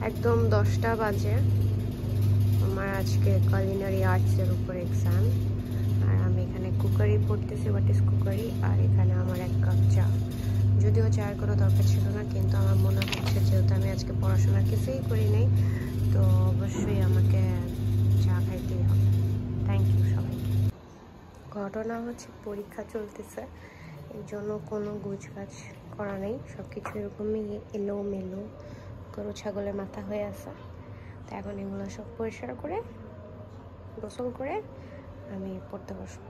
একদম 10টা বাজে। আমার আজকে কুলিনারি আর্টসের উপর এক্সাম, আর আমি এখানে কুকারি পড়তেছি। What is cookery? আর এখানে আমার 1 কাপ চা। যদিও চায়ের কোনো দরকার ছিল না, কিন্তু আমার মনে হচ্ছে যেহেতু আমি আজকে পড়াশোনা কিছুই করি নাই, তো অবশ্যই আমাকে চা খাইতেই হবে। থ্যাংক ইউ সবাইকে। ঘটনা হচ্ছে পরীক্ষা চলতেছে, এই জন্য কোনো গুছগাছ করা নেই, সব কিছু এরকমই এলোমেলো গরু ছাগলের মাথা হয়ে আছে। তো এখন এগুলো সব পরিষ্কার করে গোসল করে আমি পড়তে বসবো।